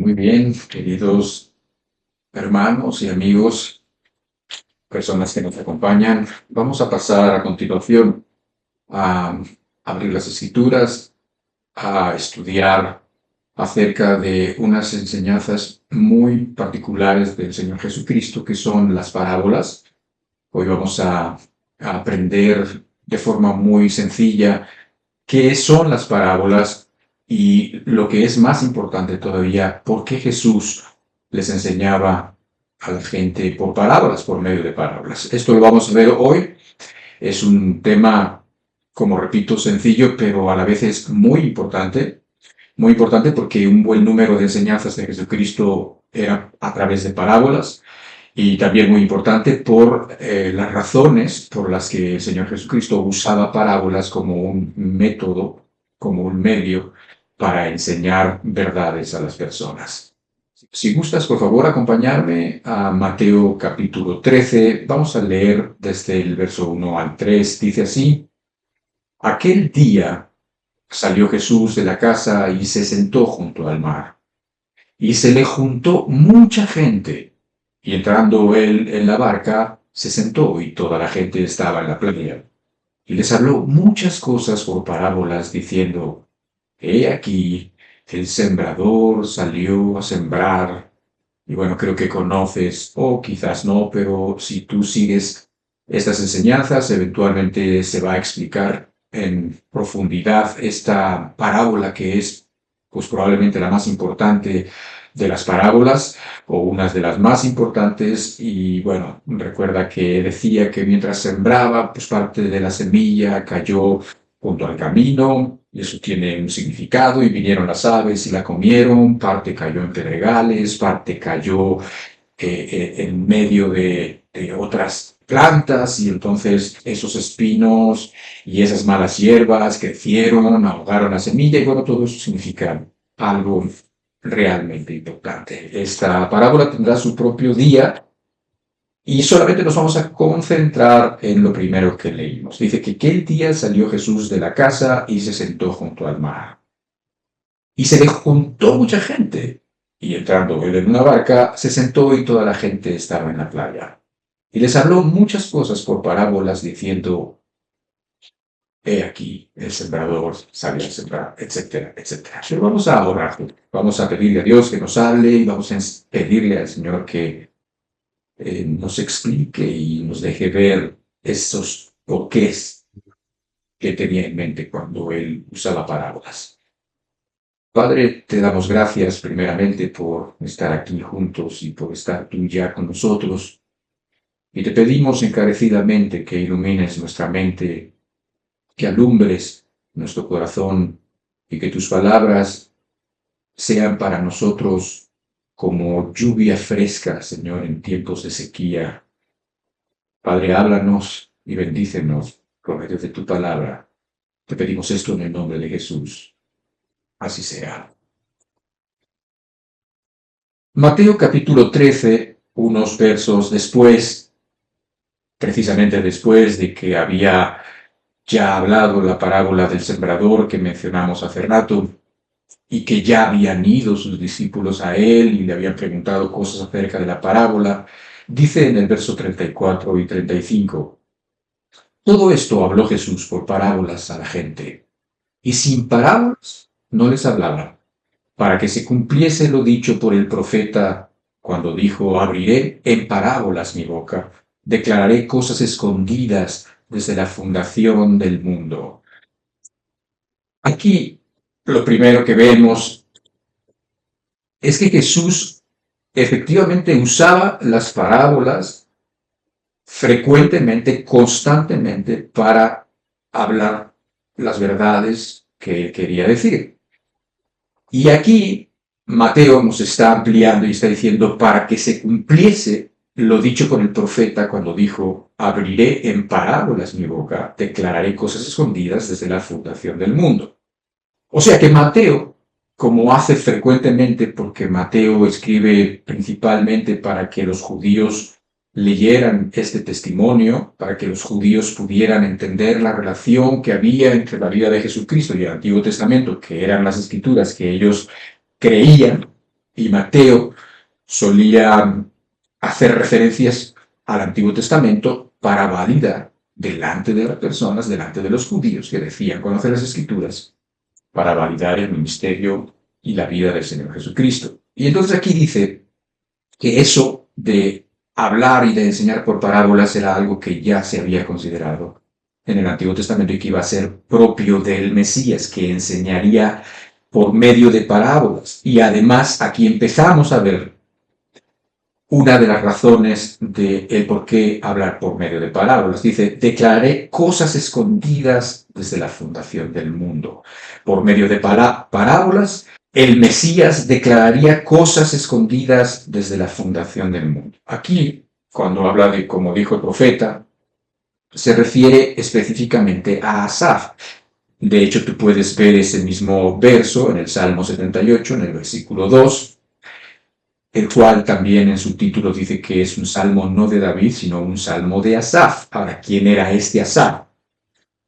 Muy bien, queridos hermanos y amigos, personas que nos acompañan. Vamos a pasar a continuación a abrir las Escrituras, a estudiar acerca de unas enseñanzas muy particulares del Señor Jesucristo, que son las parábolas. Hoy vamos a aprender de forma muy sencilla qué son las parábolas y, lo que es más importante todavía, por qué Jesús les enseñaba a la gente por parábolas, por medio de parábolas. Esto lo vamos a ver hoy. Es un tema, como repito, sencillo, pero a la vez es muy importante porque un buen número de enseñanzas de Jesucristo era a través de parábolas, y también muy importante por las razones por las que el Señor Jesucristo usaba parábolas como un método, como un medio para enseñar verdades a las personas. Si gustas, por favor, acompañarme a Mateo capítulo 13. Vamos a leer desde el verso 1 al 3. Dice así: Aquel día salió Jesús de la casa y se sentó junto al mar. Y se le juntó mucha gente, y entrando él en la barca, se sentó, y toda la gente estaba en la playa. Y les habló muchas cosas por parábolas, diciendo: He aquí, el sembrador salió a sembrar. Y bueno, creo que conoces, o quizás no, pero si tú sigues estas enseñanzas, eventualmente se va a explicar en profundidad esta parábola, que es pues probablemente la más importante de las parábolas, o una de las más importantes. Y bueno, recuerda que decía que mientras sembraba, pues parte de la semilla cayó junto al camino, y eso tiene un significado, y vinieron las aves y la comieron. Parte cayó en pedregales, parte cayó en medio de otras plantas, y entonces esos espinos y esas malas hierbas crecieron, ahogaron la semilla, y bueno, todo eso significa algo realmente importante. Esta parábola tendrá su propio día, y solamente nos vamos a concentrar en lo primero que leímos. Dice que aquel día salió Jesús de la casa y se sentó junto al mar. Y se le juntó mucha gente. Y entrando él en una barca, se sentó, y toda la gente estaba en la playa. Y les habló muchas cosas por parábolas, diciendo: He aquí, el sembrador salió a sembrar, etcétera, etcétera. Pero vamos a orar. Vamos a pedirle a Dios que nos hable, y vamos a pedirle al Señor que nos explique y nos deje ver esos porqués que tenía en mente cuando él usaba parábolas. Padre, te damos gracias primeramente por estar aquí juntos y por estar tú ya con nosotros. Y te pedimos encarecidamente que ilumines nuestra mente, que alumbres nuestro corazón, y que tus palabras sean para nosotros como lluvia fresca, Señor, en tiempos de sequía. Padre, háblanos y bendícenos por medio de tu palabra. Te pedimos esto en el nombre de Jesús. Así sea. Mateo capítulo 13, unos versos después, precisamente después de que había ya hablado la parábola del sembrador que mencionamos hace rato, y que ya habían ido sus discípulos a él y le habían preguntado cosas acerca de la parábola, dice en el verso 34 y 35: Todo esto habló Jesús por parábolas a la gente, y sin parábolas no les hablaba, para que se cumpliese lo dicho por el profeta, cuando dijo: Abriré en parábolas mi boca, declararé cosas escondidas desde la fundación del mundo. Aquí lo primero que vemos es que Jesús efectivamente usaba las parábolas frecuentemente, constantemente, para hablar las verdades que él quería decir. Y aquí Mateo nos está ampliando y está diciendo: para que se cumpliese lo dicho por el profeta cuando dijo: Abriré en parábolas mi boca, declararé cosas escondidas desde la fundación del mundo. O sea que Mateo, como hace frecuentemente, porque Mateo escribe principalmente para que los judíos leyeran este testimonio, para que los judíos pudieran entender la relación que había entre la vida de Jesucristo y el Antiguo Testamento, que eran las escrituras que ellos creían, Y Mateo solía hacer referencias al Antiguo Testamento para validar delante de las personas, delante de los judíos que decían conocer las Escrituras, para validar el ministerio y la vida del Señor Jesucristo. Y entonces aquí dice que eso de hablar y de enseñar por parábolas era algo que ya se había considerado en el Antiguo Testamento y que iba a ser propio del Mesías, que enseñaría por medio de parábolas. Y además aquí empezamos a ver una de las razones de el por qué hablar por medio de parábolas. Dice, declararé cosas escondidas desde la fundación del mundo. Por medio de parábolas, el Mesías declararía cosas escondidas desde la fundación del mundo. Aquí, cuando habla de, como dijo el profeta, se refiere específicamente a Asaf. De hecho, tú puedes ver ese mismo verso en el Salmo 78, en el versículo 2, el cual también en su título dice que es un salmo no de David, sino un salmo de Asaf. Ahora, ¿quién era este Asaf?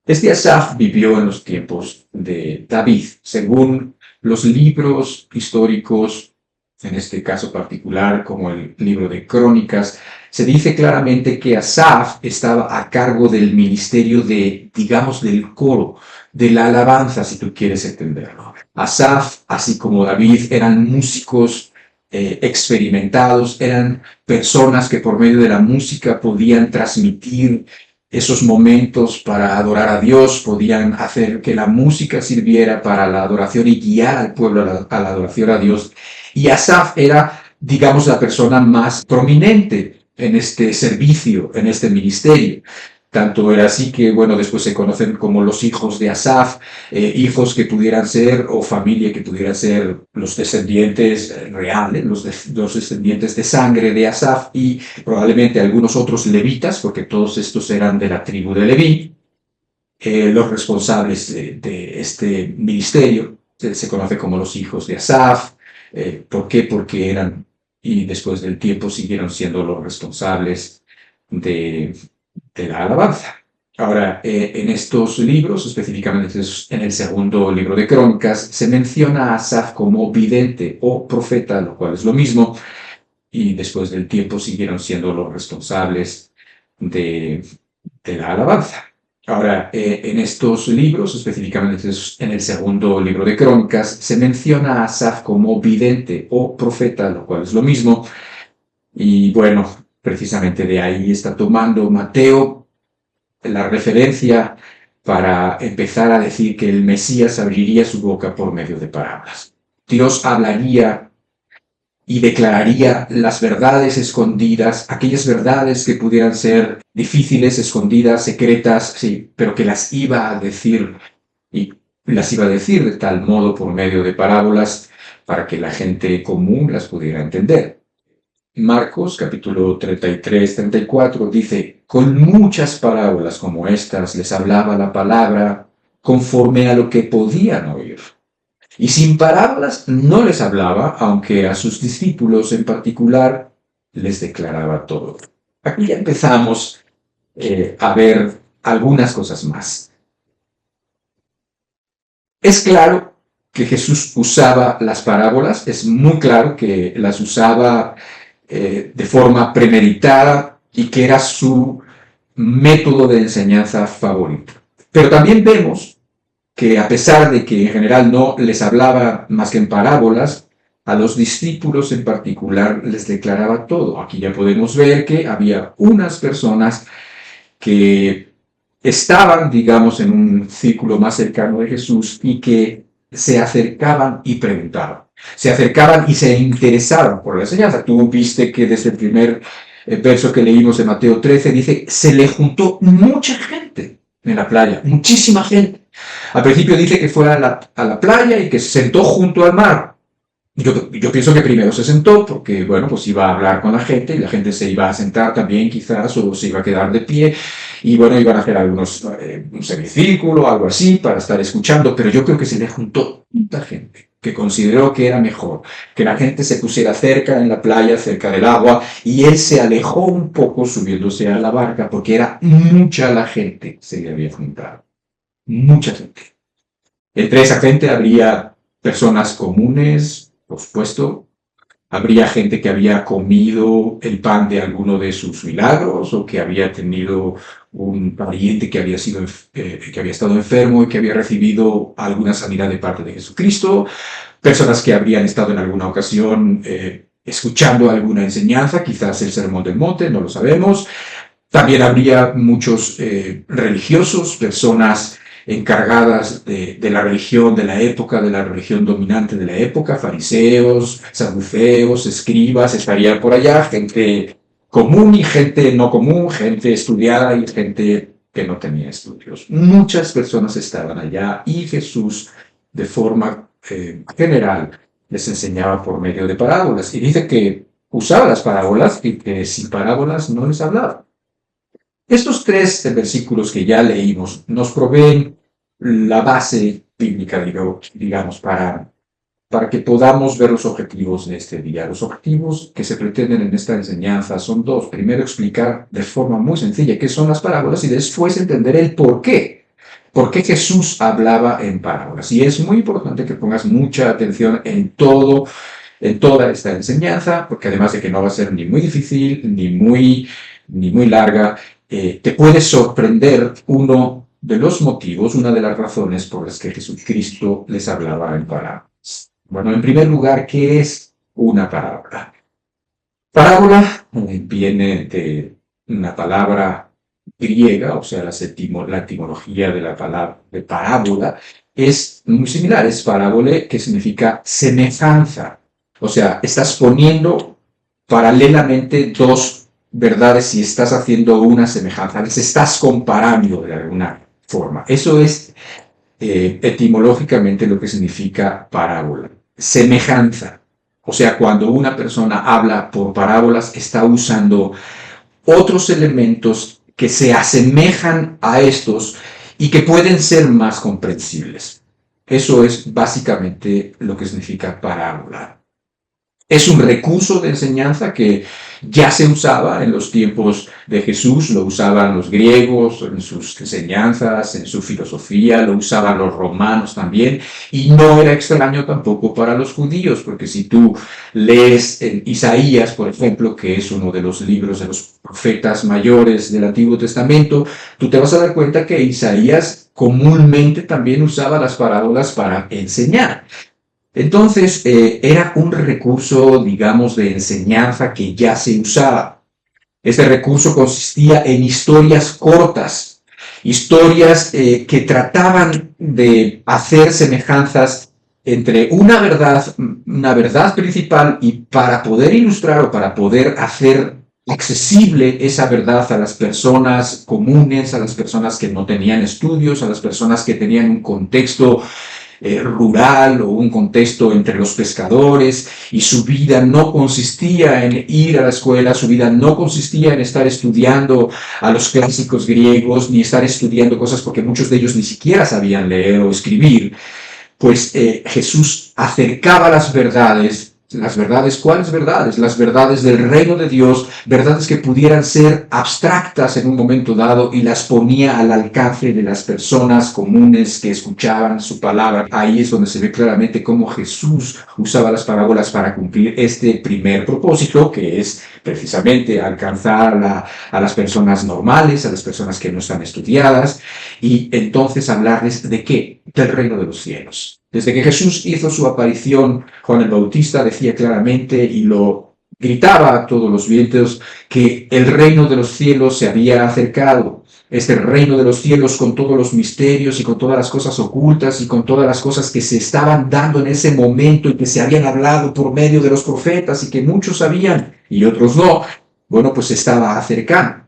Este Asaf vivió en los tiempos de David. Según los libros históricos, en este caso particular, como el libro de Crónicas, se dice claramente que Asaf estaba a cargo del ministerio de, digamos, del coro, de la alabanza, si tú quieres entenderlo. Asaf, así como David, eran músicos experimentados, eran personas que por medio de la música podían transmitir esos momentos para adorar a Dios, podían hacer que la música sirviera para la adoración y guiar al pueblo a la adoración a Dios. Y Asaf era, digamos, la persona más prominente en este servicio, en este ministerio. Tanto era así que, bueno, después se conocen como los hijos de Asaf, hijos que pudieran ser, o familia que pudieran ser los descendientes reales, los descendientes de sangre de Asaf y probablemente algunos otros levitas, porque todos estos eran de la tribu de Leví, los responsables de este ministerio. Se conoce como los hijos de Asaf. ¿Por qué? Porque eran, y después del tiempo siguieron siendo los responsables de la alabanza. Ahora, en estos libros, específicamente en el segundo libro de Crónicas, se menciona a Asaf como vidente o profeta, lo cual es lo mismo, y después del tiempo siguieron siendo los responsables de la alabanza. Ahora, en estos libros, específicamente en el segundo libro de Crónicas, se menciona a Asaf como vidente o profeta, lo cual es lo mismo, y bueno, precisamente de ahí está tomando Mateo la referencia para empezar a decir que el Mesías abriría su boca por medio de parábolas. Dios hablaría y declararía las verdades escondidas, aquellas verdades que pudieran ser difíciles, escondidas, secretas, sí, pero que las iba a decir y las iba a decir de tal modo por medio de parábolas para que la gente común las pudiera entender. Marcos capítulo 33-34 dice, con muchas parábolas como estas les hablaba la palabra conforme a lo que podían oír. Y sin parábolas no les hablaba, aunque a sus discípulos en particular les declaraba todo. Aquí ya empezamos a ver algunas cosas más. Es claro que Jesús usaba las parábolas, es muy claro que las usaba de forma premeditada y que era su método de enseñanza favorito. Pero también vemos que a pesar de que en general no les hablaba más que en parábolas, a los discípulos en particular les declaraba todo. Aquí ya podemos ver que había unas personas que estaban, digamos, en un círculo más cercano de Jesús y que se acercaban y preguntaban. Se acercaban y se interesaban por la enseñanza. Tú viste que desde el primer verso que leímos de Mateo 13 dice, se le juntó mucha gente en la playa, muchísima gente. Al principio dice que fue a la playa y que se sentó junto al mar. Yo pienso que primero se sentó porque, bueno, pues iba a hablar con la gente y la gente se iba a sentar también quizás o se iba a quedar de pie y, bueno, iban a hacer algunos, un semicírculo, algo así para estar escuchando, pero yo creo que se le juntó mucha gente que consideró que era mejor que la gente se pusiera cerca en la playa, cerca del agua, y él se alejó un poco subiéndose a la barca porque era mucha la gente que se le había juntado. Mucha gente. Entre esa gente habría personas comunes, por supuesto, Habría gente que había comido el pan de alguno de sus milagros o que había tenido un pariente que que había estado enfermo y que había recibido alguna sanidad de parte de Jesucristo, personas que habrían estado en alguna ocasión escuchando alguna enseñanza, quizás el Sermón del Monte, no lo sabemos. También habría muchos religiosos, personas encargadas de la religión de la época, de la religión dominante de la época, fariseos, saduceos, escribas, estarían por allá, gente común y gente no común, gente estudiada y gente que no tenía estudios. Muchas personas estaban allá y Jesús, de forma general, les enseñaba por medio de parábolas. Y dice que usaba las parábolas y que sin parábolas no les hablaba. Estos tres versículos que ya leímos nos proveen la base bíblica, digamos, para que podamos ver los objetivos de este día. Los objetivos que se pretenden en esta enseñanza son dos. Primero, explicar de forma muy sencilla qué son las parábolas y después entender el por qué. ¿Por qué Jesús hablaba en parábolas? Y es muy importante que pongas mucha atención en toda esta enseñanza, porque además de que no va a ser ni muy difícil ni muy larga, te puede sorprender uno de los motivos, una de las razones por las que Jesucristo les hablaba en parábolas. Bueno, en primer lugar, ¿qué es una parábola? Parábola viene de una palabra griega, o sea, la etimología de la palabra de parábola es muy similar, es parábole, que significa semejanza. O sea, estás poniendo paralelamente dos verdades y estás haciendo una semejanza, les estás comparando de alguna forma. Eso es etimológicamente lo que significa parábola, semejanza. O sea, cuando una persona habla por parábolas, está usando otros elementos que se asemejan a estos y que pueden ser más comprensibles. Eso es básicamente lo que significa parábola. Es un recurso de enseñanza que ya se usaba en los tiempos de Jesús, lo usaban los griegos en sus enseñanzas, en su filosofía, lo usaban los romanos también, y no era extraño tampoco para los judíos, porque si tú lees en Isaías, por ejemplo, que es uno de los libros de los profetas mayores del Antiguo Testamento, tú te vas a dar cuenta que Isaías comúnmente también usaba las parábolas para enseñar. Entonces, era un recurso, digamos, de enseñanza que ya se usaba. Este recurso consistía en historias cortas, historias que trataban de hacer semejanzas entre una verdad principal, y para poder ilustrar o para poder hacer accesible esa verdad a las personas comunes, a las personas que no tenían estudios, a las personas que tenían un contexto rural o un contexto entre los pescadores, y su vida no consistía en ir a la escuela, su vida no consistía en estar estudiando a los clásicos griegos, ni estar estudiando cosas porque muchos de ellos ni siquiera sabían leer o escribir. Pues Jesús acercaba las verdades. ¿Las verdades? ¿Cuáles verdades? Las verdades del reino de Dios, verdades que pudieran ser abstractas en un momento dado, y las ponía al alcance de las personas comunes que escuchaban su palabra. Ahí es donde se ve claramente cómo Jesús usaba las parábolas para cumplir este primer propósito, que es precisamente alcanzar a las personas normales, a las personas que no están estudiadas, y entonces hablarles ¿de qué? Del reino de los cielos. Desde que Jesús hizo su aparición, Juan el Bautista decía claramente y lo gritaba a todos los vientos que el reino de los cielos se había acercado. Este reino de los cielos, con todos los misterios y con todas las cosas ocultas y con todas las cosas que se estaban dando en ese momento y que se habían hablado por medio de los profetas y que muchos sabían y otros no, bueno, pues se estaba acercando.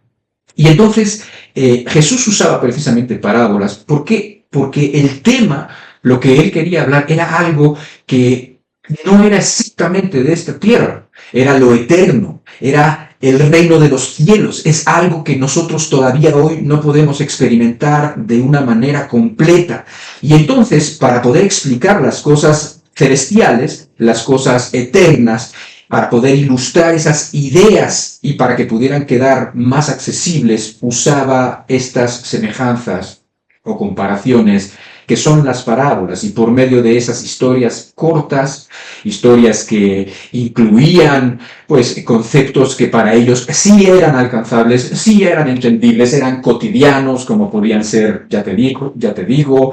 Y entonces Jesús usaba precisamente parábolas. ¿Por qué? Porque el tema, lo que él quería hablar, era algo que no era exactamente de esta tierra, era lo eterno, era el reino de los cielos. Es algo que nosotros todavía hoy no podemos experimentar de una manera completa. Y entonces, para poder explicar las cosas celestiales, las cosas eternas, para poder ilustrar esas ideas y para que pudieran quedar más accesibles, usaba estas semejanzas o comparaciones que son las parábolas, y por medio de esas historias cortas, historias que incluían pues conceptos que para ellos sí eran alcanzables, sí eran entendibles, eran cotidianos, como podían ser, ya te digo,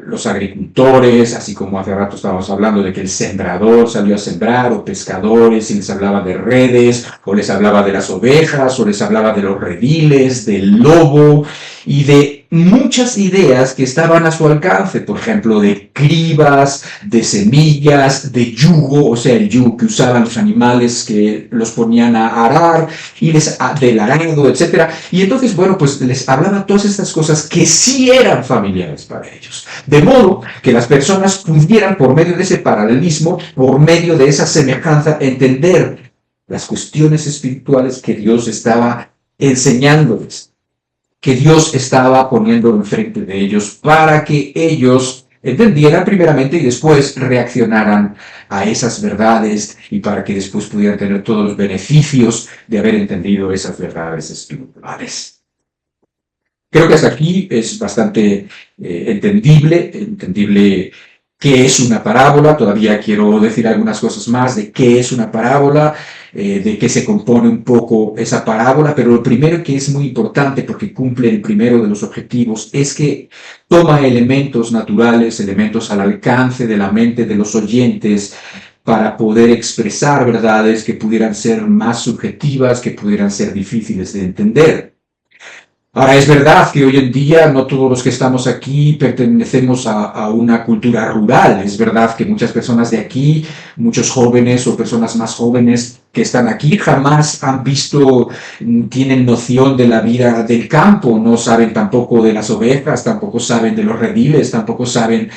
los agricultores, así como hace rato estábamos hablando de que el sembrador salió a sembrar, o pescadores, y les hablaba de redes, o les hablaba de las ovejas, o les hablaba de los rediles, del lobo, y de muchas ideas que estaban a su alcance, por ejemplo, de cribas, de semillas, de yugo, o sea, el yugo que usaban los animales que los ponían a arar, y del arado, etcétera. Y entonces, bueno, pues les hablaba todas estas cosas que sí eran familiares para ellos. De modo que las personas pudieran, por medio de ese paralelismo, por medio de esa semejanza, entender las cuestiones espirituales que Dios estaba enseñándoles, que Dios estaba poniendo enfrente de ellos, para que ellos entendieran primeramente y después reaccionaran a esas verdades, y para que después pudieran tener todos los beneficios de haber entendido esas verdades espirituales. Creo que hasta aquí es bastante entendible qué es una parábola. Todavía quiero decir algunas cosas más de qué es una parábola, de qué se compone un poco esa parábola, pero lo primero que es muy importante, porque cumple el primero de los objetivos, es que toma elementos naturales, elementos al alcance de la mente de los oyentes, para poder expresar verdades que pudieran ser más subjetivas, que pudieran ser difíciles de entender. Ahora, es verdad que hoy en día no todos los que estamos aquí pertenecemos a una cultura rural. Es verdad que muchas personas de aquí, muchos jóvenes o personas más jóvenes que están aquí, jamás han visto, tienen noción de la vida del campo, no saben tampoco de las ovejas, tampoco saben de los rediles, tampoco saben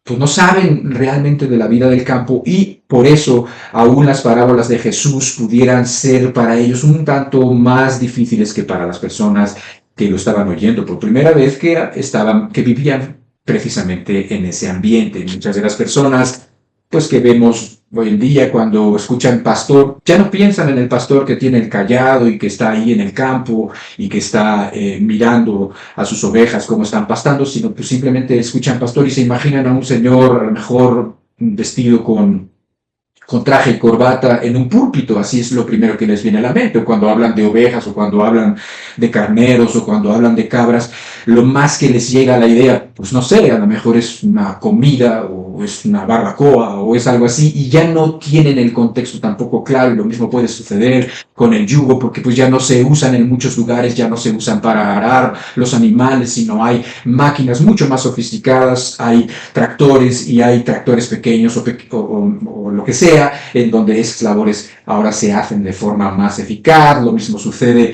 pues no saben realmente de la vida del campo, y por eso aún las parábolas de Jesús pudieran ser para ellos un tanto más difíciles que para las personas que lo estaban oyendo por primera vez, que vivían precisamente en ese ambiente. Muchas de las personas pues que vemos hoy en día, cuando escuchan pastor, ya no piensan en el pastor que tiene el cayado y que está ahí en el campo y que está mirando a sus ovejas cómo están pastando, sino pues simplemente escuchan pastor y se imaginan a un señor a lo mejor vestido con traje y corbata en un púlpito. Así es lo primero que les viene a la mente. O cuando hablan de ovejas, o cuando hablan de carneros, o cuando hablan de cabras, lo más que les llega a la idea, pues no sé, a lo mejor es una comida, o es una barbacoa, o es algo así, y ya no tienen el contexto tampoco claro. Y lo mismo puede suceder con el yugo, porque pues ya no se usan en muchos lugares, ya no se usan para arar los animales, sino hay máquinas mucho más sofisticadas, hay tractores, y hay tractores pequeños o lo que sea, en donde esas labores ahora se hacen de forma más eficaz. Lo mismo sucede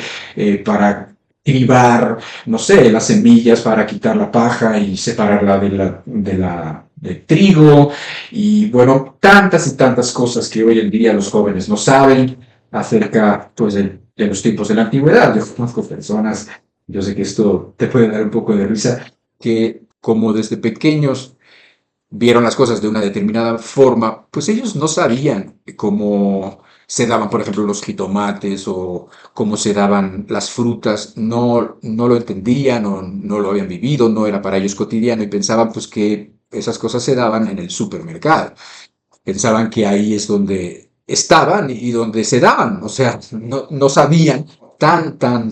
para cribar, no sé, las semillas, para quitar la paja y separarla del trigo, y bueno, tantas y tantas cosas que hoy en día los jóvenes no saben acerca pues de los tiempos de la antigüedad. Yo conozco personas, yo sé que esto te puede dar un poco de risa, que como desde pequeños vieron las cosas de una determinada forma, pues ellos no sabían cómo se daban, por ejemplo, los jitomates, o cómo se daban las frutas. No lo entendían, o no lo habían vivido, no era para ellos cotidiano, y pensaban pues que esas cosas se daban en el supermercado. Pensaban que ahí es donde estaban y donde se daban. O sea, no sabían, tan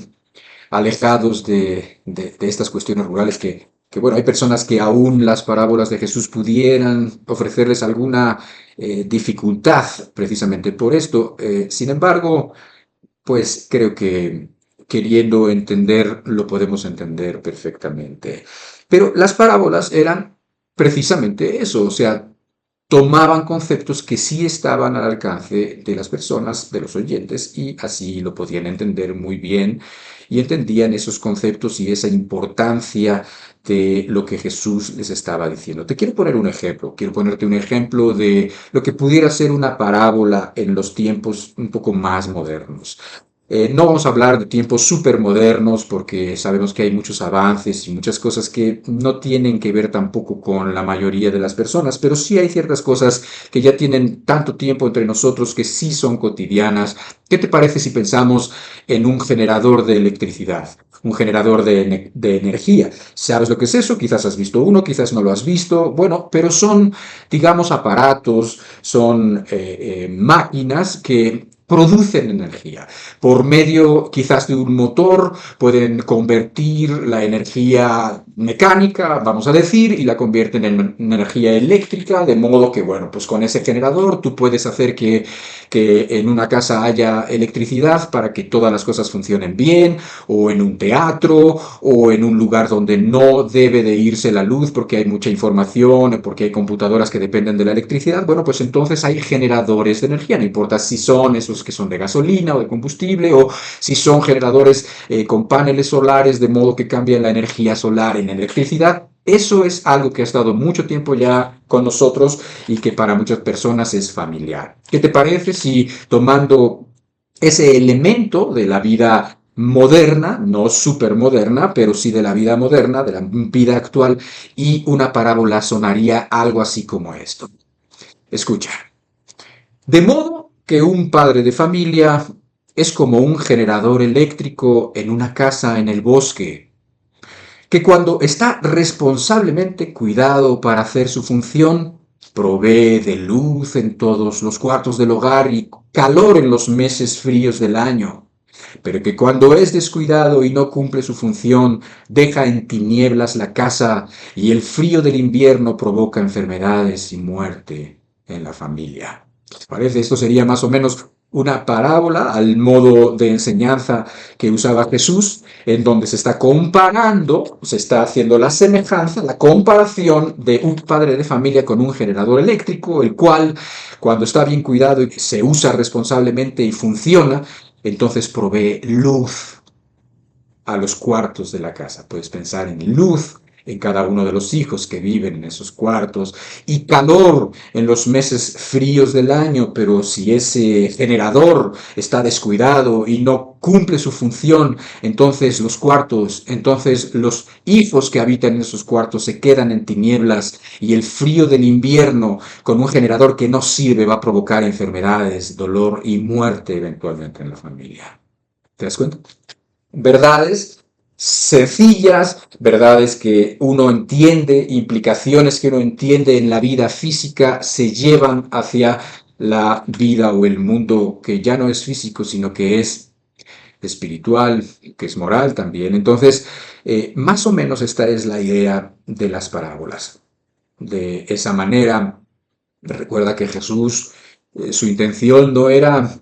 alejados de estas cuestiones rurales, que, bueno, hay personas que aún las parábolas de Jesús pudieran ofrecerles alguna dificultad precisamente por esto. Sin embargo, pues creo que queriendo entender, lo podemos entender perfectamente. Pero las parábolas eran precisamente eso, o sea, tomaban conceptos que sí estaban al alcance de las personas, de los oyentes, y así lo podían entender muy bien, y entendían esos conceptos y esa importancia de lo que Jesús les estaba diciendo. Te quiero poner un ejemplo, quiero ponerte un ejemplo de lo que pudiera ser una parábola en los tiempos un poco más modernos. No vamos a hablar de tiempos súper modernos porque sabemos que hay muchos avances y muchas cosas que no tienen que ver tampoco con la mayoría de las personas, pero sí hay ciertas cosas que ya tienen tanto tiempo entre nosotros que sí son cotidianas. ¿Qué te parece si pensamos en un generador de electricidad? Un generador de energía. ¿Sabes lo que es eso? Quizás has visto uno, quizás no lo has visto. Bueno, pero son, digamos, aparatos, son máquinas que producen energía. Por medio quizás de un motor pueden convertir la energía mecánica, vamos a decir, y la convierten en energía eléctrica, de modo que, bueno, pues con ese generador tú puedes hacer que en una casa haya electricidad para que todas las cosas funcionen bien, o en un teatro, o en un lugar donde no debe de irse la luz porque hay mucha información, porque hay computadoras que dependen de la electricidad. Bueno, pues entonces hay generadores de energía, no importa si son esos que son de gasolina o de combustible, o si son generadores con paneles solares, de modo que cambian la energía solar en electricidad. Eso es algo que ha estado mucho tiempo ya con nosotros y que para muchas personas es familiar. ¿Qué te parece si tomando ese elemento de la vida moderna, no súper moderna, pero sí de la vida moderna, de la vida actual, y una parábola sonaría algo así como esto? Escucha. De modo que un padre de familia es como un generador eléctrico en una casa en el bosque, que cuando está responsablemente cuidado para hacer su función, provee de luz en todos los cuartos del hogar y calor en los meses fríos del año, pero que cuando es descuidado y no cumple su función, deja en tinieblas la casa y el frío del invierno provoca enfermedades y muerte en la familia. ¿Te parece? Esto sería más o menos una parábola al modo de enseñanza que usaba Jesús, en donde se está comparando, se está haciendo la semejanza, la comparación de un padre de familia con un generador eléctrico, el cual, cuando está bien cuidado y se usa responsablemente y funciona, entonces provee luz a los cuartos de la casa. Puedes pensar en luz en cada uno de los hijos que viven en esos cuartos y calor en los meses fríos del año, pero si ese generador está descuidado y no cumple su función, entonces los cuartos, entonces los hijos que habitan en esos cuartos se quedan en tinieblas y el frío del invierno con un generador que no sirve va a provocar enfermedades, dolor y muerte eventualmente en la familia. ¿Te das cuenta? Verdades sencillas, verdades que uno entiende, implicaciones que uno entiende en la vida física, se llevan hacia la vida o el mundo que ya no es físico, sino que es espiritual, que es moral también. Entonces, más o menos esta es la idea de las parábolas. De esa manera, recuerda que Jesús, su intención no era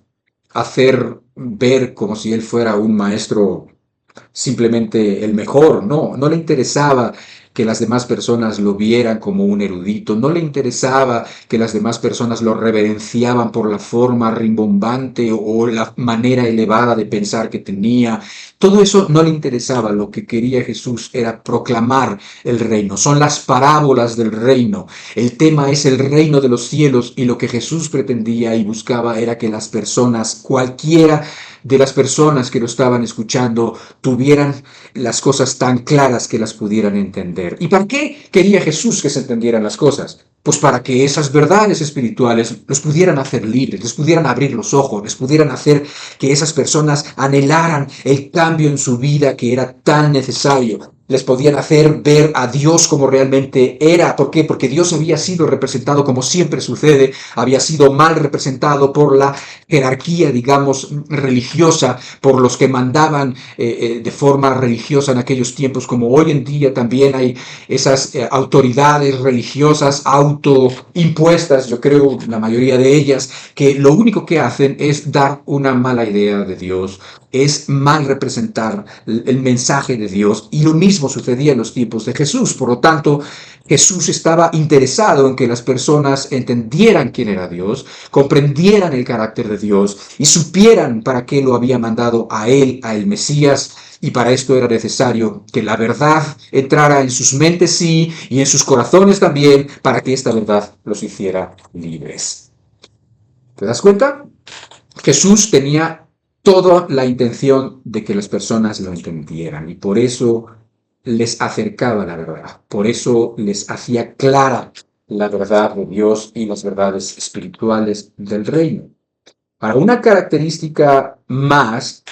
hacer ver como si él fuera un maestro simplemente el mejor, no, no le interesaba que las demás personas lo vieran como un erudito, no le interesaba que las demás personas lo reverenciaban por la forma rimbombante o la manera elevada de pensar que tenía. Todo eso no le interesaba, lo que quería Jesús era proclamar el reino, son las parábolas del reino, el tema es el reino de los cielos y lo que Jesús pretendía y buscaba era que las personas, cualquiera de las personas que lo estaban escuchando, tuvieran las cosas tan claras que las pudieran entender. ¿Y para qué quería Jesús que se entendieran las cosas? Pues para que esas verdades espirituales los pudieran hacer libres, les pudieran abrir los ojos, les pudieran hacer que esas personas anhelaran el cambio en su vida que era tan necesario. Les podían hacer ver a Dios como realmente era. ¿Por qué? Porque Dios había sido representado, como siempre sucede, había sido mal representado por la jerarquía, digamos, religiosa, por los que mandaban de forma religiosa en aquellos tiempos, como hoy en día también hay esas autoridades religiosas autoimpuestas, yo creo la mayoría de ellas, que lo único que hacen es dar una mala idea de Dios, es mal representar el mensaje de Dios, y lo mismo sucedía en los tiempos de Jesús. Por lo tanto, Jesús estaba interesado en que las personas entendieran quién era Dios, comprendieran el carácter de Dios y supieran para qué lo había mandado a él, a el Mesías, y para esto era necesario que la verdad entrara en sus mentes sí y en sus corazones también, para que esta verdad los hiciera libres. ¿Te das cuenta? Jesús tenía toda la intención de que las personas lo entendieran y por eso les acercaba la verdad, por eso les hacía clara la verdad de Dios y las verdades espirituales del reino. Para una característica más,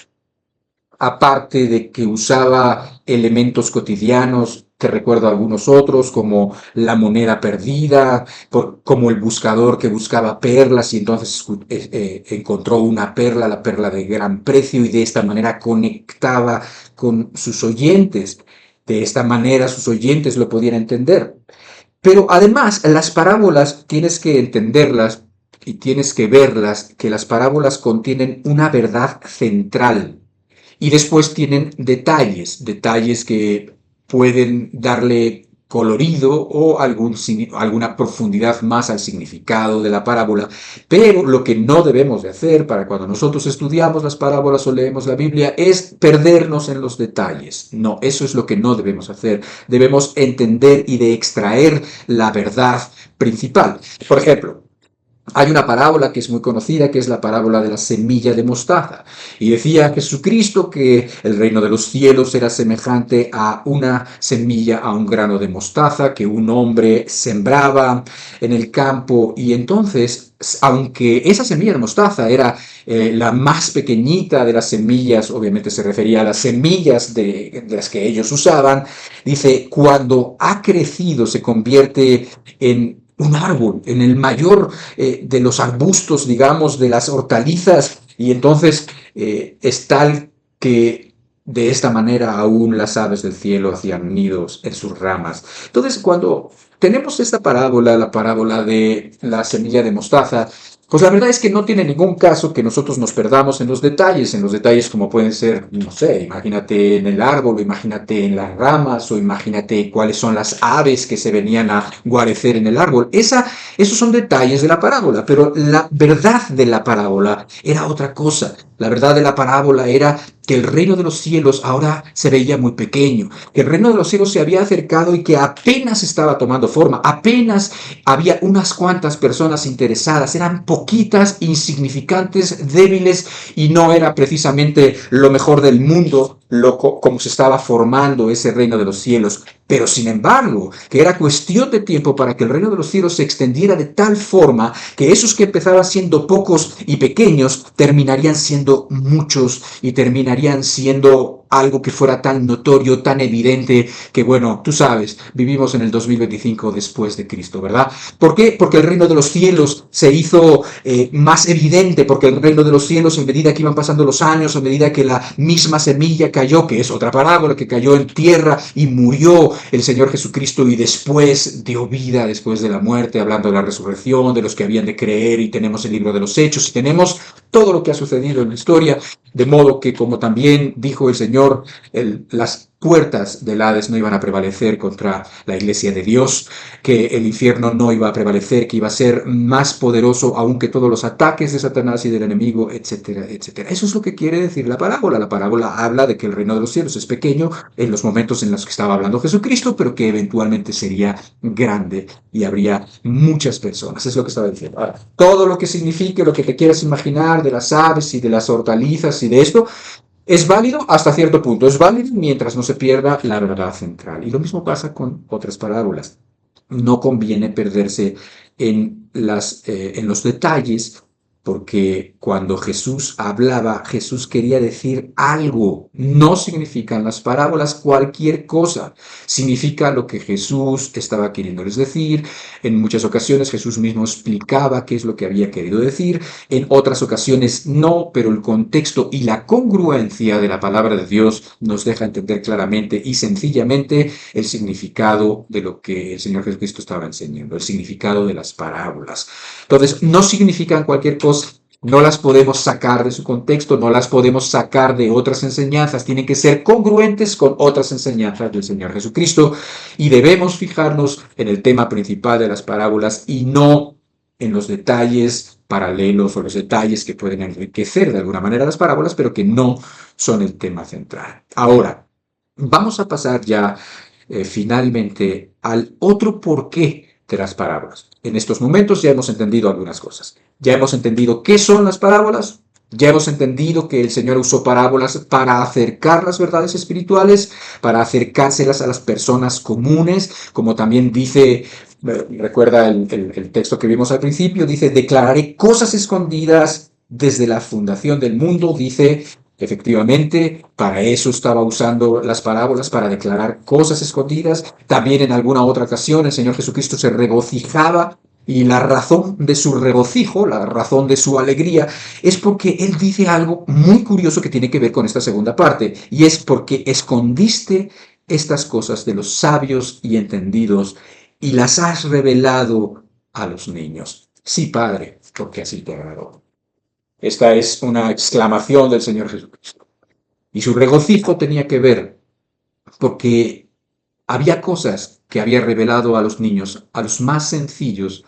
aparte de que usaba elementos cotidianos, que recuerdo algunos otros, como la moneda perdida, como el buscador que buscaba perlas y entonces encontró una perla, la perla de gran precio, y de esta manera conectaba con sus oyentes. De esta manera sus oyentes lo podían entender. Pero además, las parábolas tienes que entenderlas y tienes que verlas, que las parábolas contienen una verdad central. Y después tienen detalles, detalles que pueden darle colorido o alguna profundidad más al significado de la parábola. Pero lo que no debemos de hacer para cuando nosotros estudiamos las parábolas o leemos la Biblia es perdernos en los detalles. No, eso es lo que no debemos hacer. Debemos entender y de extraer la verdad principal. Por ejemplo, hay una parábola que es muy conocida, que es la parábola de la semilla de mostaza. Y decía Jesucristo que el reino de los cielos era semejante a una semilla, a un grano de mostaza que un hombre sembraba en el campo. Y entonces, aunque esa semilla de mostaza era la más pequeñita de las semillas, obviamente se refería a las semillas de las que ellos usaban, dice, cuando ha crecido se convierte en un árbol, en el mayor de los arbustos, digamos, de las hortalizas, y entonces es tal que de esta manera aún las aves del cielo hacían nidos en sus ramas. Entonces, cuando tenemos esta parábola, la parábola de la semilla de mostaza, pues la verdad es que no tiene ningún caso que nosotros nos perdamos en los detalles como pueden ser, no sé, imagínate en el árbol, o imagínate en las ramas, o imagínate cuáles son las aves que se venían a guarecer en el árbol. Esos son detalles de la parábola, pero la verdad de la parábola era otra cosa. La verdad de la parábola era que el reino de los cielos ahora se veía muy pequeño, que el reino de los cielos se había acercado y que apenas estaba tomando forma, apenas había unas cuantas personas interesadas, eran poquitas, insignificantes, débiles, y no era precisamente lo mejor del mundo como se estaba formando ese reino de los cielos. Pero sin embargo, que era cuestión de tiempo para que el reino de los cielos se extendiera de tal forma que esos que empezaban siendo pocos y pequeños terminarían siendo muchos y terminarían siendo algo que fuera tan notorio, tan evidente, que bueno, tú sabes, vivimos en el 2025 después de Cristo, ¿verdad? ¿Por qué? Porque el reino de los cielos se hizo más evidente, porque el reino de los cielos, en medida que iban pasando los años, a medida que la misma semilla cayó, que es otra parábola, que cayó en tierra y murió el Señor Jesucristo y después dio vida después de la muerte, hablando de la resurrección, de los que habían de creer, y tenemos el libro de los Hechos, y tenemos todo lo que ha sucedido en la historia, de modo que, como también dijo el Señor, las puertas del Hades no iban a prevalecer contra la iglesia de Dios, que el infierno no iba a prevalecer, que iba a ser más poderoso aún que todos los ataques de Satanás y del enemigo, etcétera, etcétera. Eso es lo que quiere decir la parábola. La parábola habla de que el reino de los cielos es pequeño en los momentos en los que estaba hablando Jesucristo, pero que eventualmente sería grande y habría muchas personas. Es lo que estaba diciendo. Ahora, todo lo que signifique, lo que te quieras imaginar de las aves y de las hortalizas y de esto, es válido hasta cierto punto, es válido mientras no se pierda la verdad central. Y lo mismo pasa con otras parábolas. No conviene perderse en los detalles, porque cuando Jesús hablaba, Jesús quería decir algo. No significan las parábolas cualquier cosa. Significa lo que Jesús estaba queriéndoles decir. En muchas ocasiones Jesús mismo explicaba qué es lo que había querido decir. En otras ocasiones no, pero el contexto y la congruencia de la palabra de Dios nos deja entender claramente y sencillamente el significado de lo que el Señor Jesucristo estaba enseñando, el significado de las parábolas. Entonces, no significan cualquier cosa, no las podemos sacar de su contexto, no las podemos sacar de otras enseñanzas, tienen que ser congruentes con otras enseñanzas del Señor Jesucristo, y debemos fijarnos en el tema principal de las parábolas y no en los detalles paralelos o los detalles que pueden enriquecer de alguna manera las parábolas, pero que no son el tema central. Ahora, vamos a pasar ya finalmente al otro porqué de las parábolas. En estos momentos ya hemos entendido algunas cosas. Ya hemos entendido qué son las parábolas, Ya hemos entendido que el Señor usó parábolas para acercar las verdades espirituales, para acercárselas a las personas comunes, como también dice, recuerda el texto que vimos al principio, dice, declararé cosas escondidas desde la fundación del mundo, dice, efectivamente, para eso estaba usando las parábolas, para declarar cosas escondidas. También en alguna otra ocasión el Señor Jesucristo se regocijaba y la razón de su regocijo, la razón de su alegría, es porque Él dice algo muy curioso que tiene que ver con esta segunda parte, y es porque escondiste estas cosas de los sabios y entendidos y las has revelado a los niños. Sí, Padre, porque así te agradó. Esta es una exclamación del Señor Jesucristo. Y su regocijo tenía que ver porque había cosas que había revelado a los niños, a los más sencillos,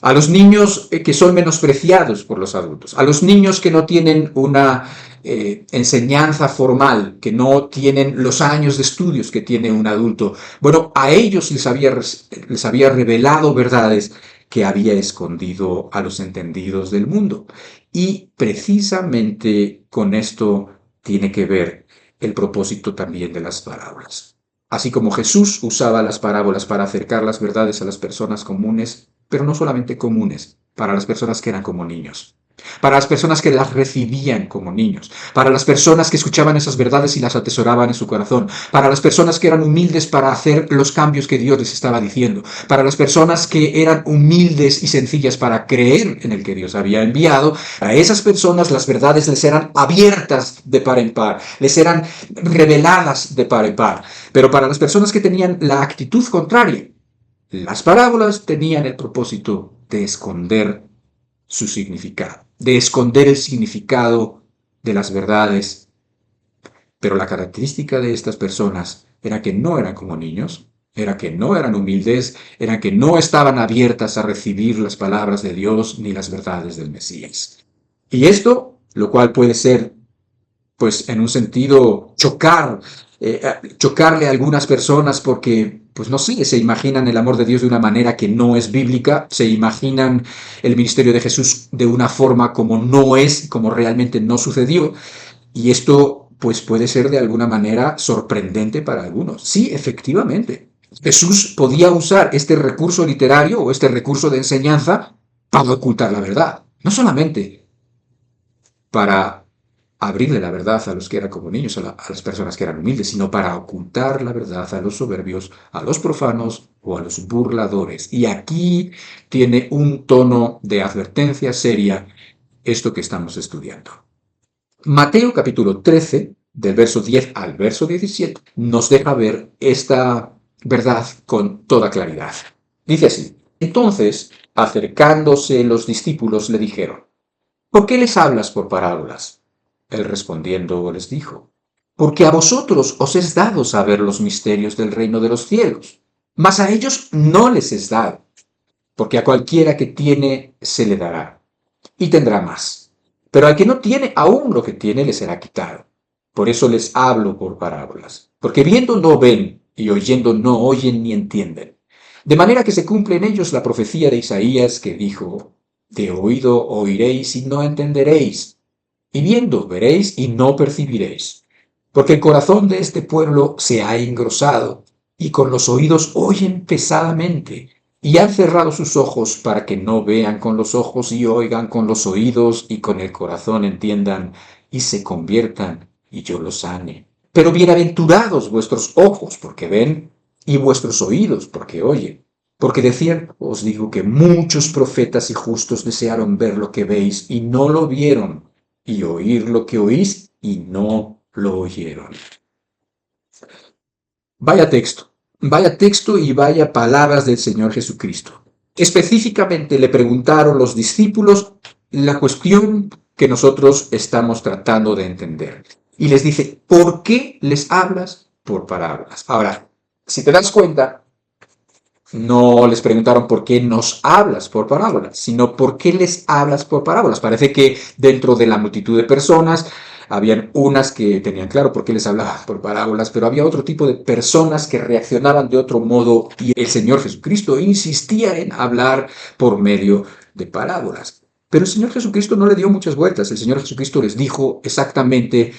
a los niños que son menospreciados por los adultos, a los niños que no tienen una enseñanza formal, que no tienen los años de estudios que tiene un adulto. Bueno, a ellos les había revelado verdades que había escondido a los entendidos del mundo. Y precisamente con esto tiene que ver el propósito también de las parábolas. Así como Jesús usaba las parábolas para acercar las verdades a las personas comunes, pero no solamente comunes, para las personas que eran como niños, para las personas que las recibían como niños, para las personas que escuchaban esas verdades y las atesoraban en su corazón, para las personas que eran humildes para hacer los cambios que Dios les estaba diciendo, para las personas que eran humildes y sencillas para creer en el que Dios había enviado. A esas personas las verdades les eran abiertas de par en par, les eran reveladas de par en par. Pero para las personas que tenían la actitud contraria, las parábolas tenían el propósito de esconder su significado, de esconder el significado de las verdades. Pero la característica de estas personas era que no eran como niños, era que no eran humildes, era que no estaban abiertas a recibir las palabras de Dios ni las verdades del Mesías. Y esto, lo cual puede ser, pues, en un sentido, chocarle a algunas personas porque, pues no sé, se imaginan el amor de Dios de una manera que no es bíblica, se imaginan el ministerio de Jesús de una forma como no es, como realmente no sucedió, y esto, pues, puede ser de alguna manera sorprendente para algunos. Sí, efectivamente, Jesús podía usar este recurso literario o este recurso de enseñanza para ocultar la verdad, no solamente para abrirle la verdad a los que eran como niños, a las personas que eran humildes, sino para ocultar la verdad a los soberbios, a los profanos o a los burladores. Y aquí tiene un tono de advertencia seria esto que estamos estudiando. Mateo capítulo 13, del verso 10 al verso 17, nos deja ver esta verdad con toda claridad. Dice así: entonces, acercándose los discípulos, le dijeron: ¿por qué les hablas por parábolas? Él respondiendo les dijo: porque a vosotros os es dado saber los misterios del reino de los cielos, mas a ellos no les es dado, porque a cualquiera que tiene se le dará, y tendrá más. Pero al que no tiene, aún lo que tiene le será quitado. Por eso les hablo por parábolas, porque viendo no ven, y oyendo no oyen ni entienden. De manera que se cumple en ellos la profecía de Isaías que dijo: de oído oiréis y no entenderéis, y viendo veréis y no percibiréis. Porque el corazón de este pueblo se ha engrosado, y con los oídos oyen pesadamente, y han cerrado sus ojos para que no vean con los ojos y oigan con los oídos y con el corazón entiendan y se conviertan y yo los sane. Pero bienaventurados vuestros ojos porque ven y vuestros oídos porque oyen. Porque de cierto os digo que muchos profetas y justos desearon ver lo que veis y no lo vieron, y oír lo que oís y no lo oyeron. Vaya texto y vaya palabras del Señor Jesucristo. Específicamente le preguntaron los discípulos la cuestión que nosotros estamos tratando de entender. Y les dice: ¿por qué les hablas por parábolas? Ahora, si te das cuenta, no les preguntaron por qué nos hablas por parábolas, sino por qué les hablas por parábolas. Parece que dentro de la multitud de personas habían unas que tenían claro por qué les hablaba por parábolas, pero había otro tipo de personas que reaccionaban de otro modo, y el Señor Jesucristo insistía en hablar por medio de parábolas. Pero el Señor Jesucristo no le dio muchas vueltas. El Señor Jesucristo les dijo exactamente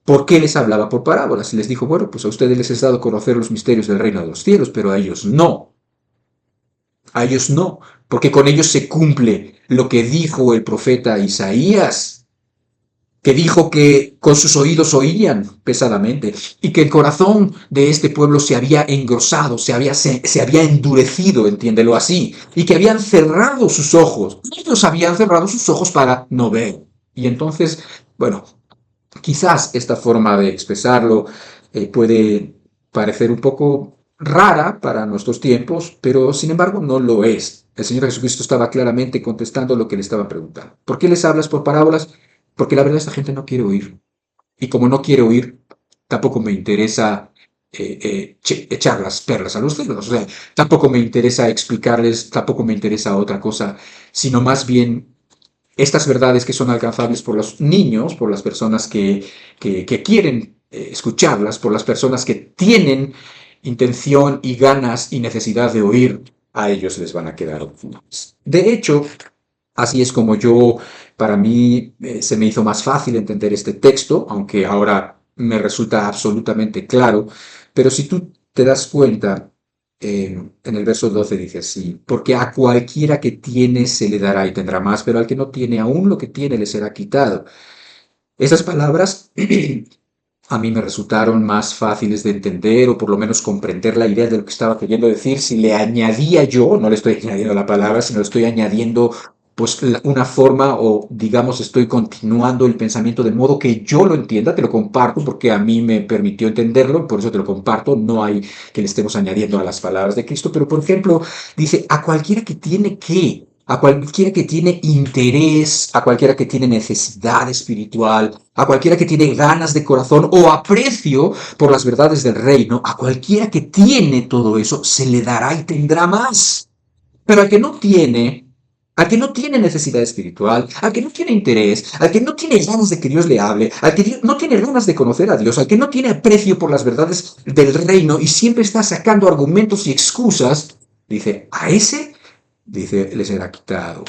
por qué les hablaba por parábolas. Y les dijo, bueno, pues a ustedes les he dado a conocer los misterios del reino de los cielos, pero a ellos no. A ellos no, porque con ellos se cumple lo que dijo el profeta Isaías, que dijo que con sus oídos oían pesadamente y que el corazón de este pueblo se había engrosado, se había endurecido, entiéndelo así, y que habían cerrado sus ojos. Ellos habían cerrado sus ojos para no ver. Y entonces, bueno, quizás esta forma de expresarlo puede parecer un poco rara para nuestros tiempos, pero sin embargo no lo es. El Señor Jesucristo estaba claramente contestando lo que le estaban preguntando. ¿Por qué les hablas por parábolas? Porque la verdad esta gente no quiere oír. Y como no quiere oír, tampoco me interesa echar las perlas a los cerdos. O sea, tampoco me interesa explicarles, tampoco me interesa otra cosa, sino más bien estas verdades que son alcanzables por los niños, por las personas que quieren escucharlas, por las personas que tienen intención y ganas y necesidad de oír, a ellos les van a quedar. De hecho, así es como para mí, se me hizo más fácil entender este texto, aunque ahora me resulta absolutamente claro, pero si tú te das cuenta, en el verso 12 dice así, porque a cualquiera que tiene se le dará y tendrá más, pero al que no tiene, aún lo que tiene le será quitado. Esas palabras a mí me resultaron más fáciles de entender o por lo menos comprender la idea de lo que estaba queriendo decir si le añadía yo, no le estoy añadiendo la palabra, sino le estoy añadiendo pues una forma o digamos estoy continuando el pensamiento de modo que yo lo entienda, te lo comparto porque a mí me permitió entenderlo, por eso te lo comparto, no hay que le estemos añadiendo a las palabras de Cristo, pero por ejemplo dice a cualquiera que tiene que a cualquiera que tiene interés, a cualquiera que tiene necesidad espiritual, a cualquiera que tiene ganas de corazón o aprecio por las verdades del reino, a cualquiera que tiene todo eso, se le dará y tendrá más. Pero al que no tiene necesidad espiritual, al que no tiene interés, al que no tiene ganas de que Dios le hable, al que no tiene ganas de conocer a Dios, al que no tiene aprecio por las verdades del reino y siempre está sacando argumentos y excusas, dice, a ese, dice, le será quitado.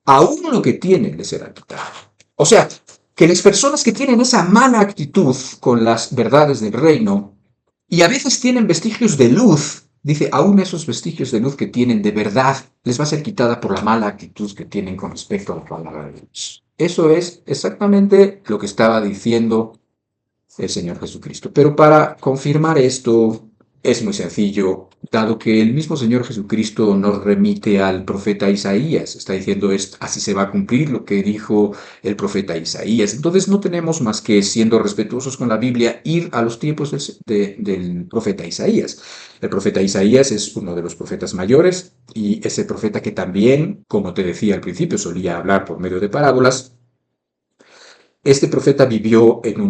Aún lo que tiene le será quitado. O sea, que las personas que tienen esa mala actitud con las verdades del reino y a veces tienen vestigios de luz, dice, aún esos vestigios de luz que tienen de verdad les va a ser quitada por la mala actitud que tienen con respecto a la palabra de Dios. Eso es exactamente lo que estaba diciendo el Señor Jesucristo. Pero para confirmar esto es muy sencillo, dado que el mismo Señor Jesucristo nos remite al profeta Isaías. Está diciendo, así se va a cumplir lo que dijo el profeta Isaías. Entonces no tenemos más que, siendo respetuosos con la Biblia, ir a los tiempos del profeta Isaías. El profeta Isaías es uno de los profetas mayores y ese profeta que también, como te decía al principio, solía hablar por medio de parábolas. Este profeta vivió en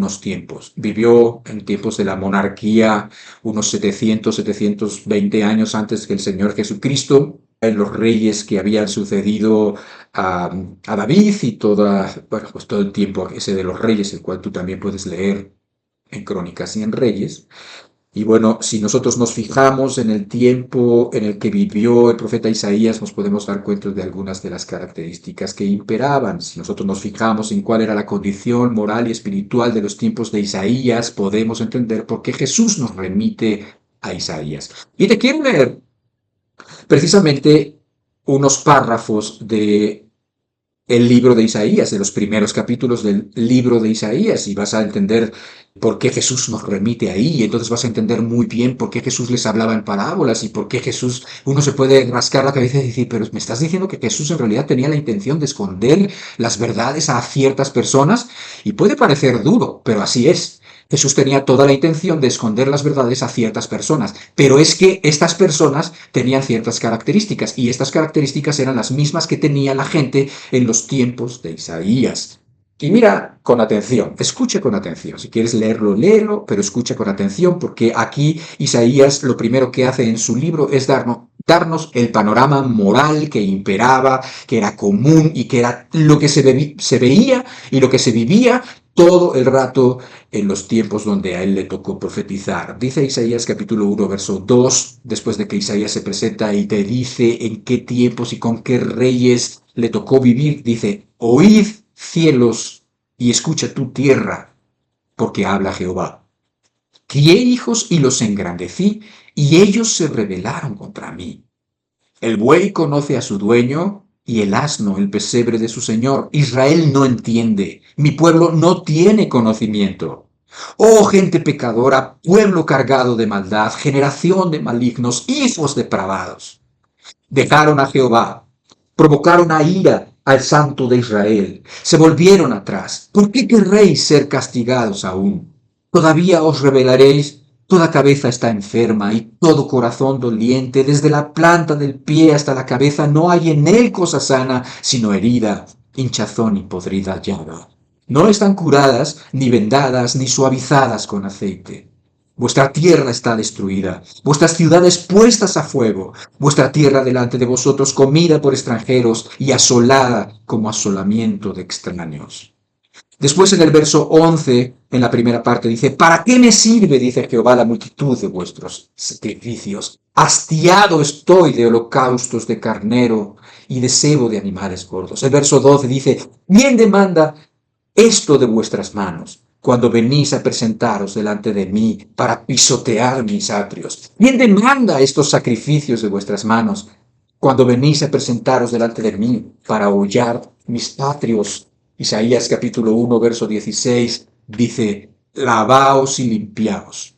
tiempos de la monarquía, unos 720 años antes que el Señor Jesucristo, en los reyes que habían sucedido a David y pues todo el tiempo ese de los reyes, el cual tú también puedes leer en Crónicas y en Reyes. Y bueno, si nosotros nos fijamos en el tiempo en el que vivió el profeta Isaías, nos podemos dar cuenta de algunas de las características que imperaban. Si nosotros nos fijamos en cuál era la condición moral y espiritual de los tiempos de Isaías, podemos entender por qué Jesús nos remite a Isaías. Y te quiero leer precisamente unos párrafos de el libro de Isaías, de los primeros capítulos del libro de Isaías, y vas a entender por qué Jesús nos remite ahí, y entonces vas a entender muy bien por qué Jesús les hablaba en parábolas, y por qué Jesús, uno se puede rascar la cabeza y decir, pero me estás diciendo que Jesús en realidad tenía la intención de esconder las verdades a ciertas personas, y puede parecer duro, pero así es. Jesús tenía toda la intención de esconder las verdades a ciertas personas, pero es que estas personas tenían ciertas características y estas características eran las mismas que tenía la gente en los tiempos de Isaías. Y mira con atención, escucha con atención. Si quieres leerlo, léelo, pero escucha con atención porque aquí Isaías lo primero que hace en su libro es darnos el panorama moral que imperaba, que era común y que era lo que se veía y lo que se vivía todo el rato en los tiempos donde a él le tocó profetizar. Dice Isaías capítulo 1, verso 2, después de que Isaías se presenta y te dice en qué tiempos y con qué reyes le tocó vivir, dice, oíd cielos y escucha tu tierra, porque habla Jehová. Crié hijos y los engrandecí, y ellos se rebelaron contra mí. El buey conoce a su dueño, y el asno el pesebre de su señor. Israel no entiende, mi pueblo no tiene conocimiento. Oh gente pecadora, pueblo cargado de maldad, generación de malignos, hijos depravados. Dejaron a Jehová, provocaron a ira al Santo de Israel, se volvieron atrás. ¿Por qué querréis ser castigados aún? ¿Todavía os rebelaréis? Toda cabeza está enferma y todo corazón doliente, desde la planta del pie hasta la cabeza, no hay en él cosa sana, sino herida, hinchazón y podrida llaga. No están curadas, ni vendadas, ni suavizadas con aceite. Vuestra tierra está destruida, vuestras ciudades puestas a fuego, vuestra tierra delante de vosotros comida por extranjeros y asolada como asolamiento de extraños. Después en el verso 11, en la primera parte, dice, ¿para qué me sirve, dice Jehová, la multitud de vuestros sacrificios? Hastiado estoy de holocaustos de carnero y de cebo de animales gordos. El verso 12 dice, ¿quién demanda esto de vuestras manos cuando venís a presentaros delante de mí para pisotear mis atrios? ¿Quién demanda estos sacrificios de vuestras manos cuando venís a presentaros delante de mí para hollar mis atrios? Isaías capítulo 1, verso 16 dice, lavaos y limpiaos.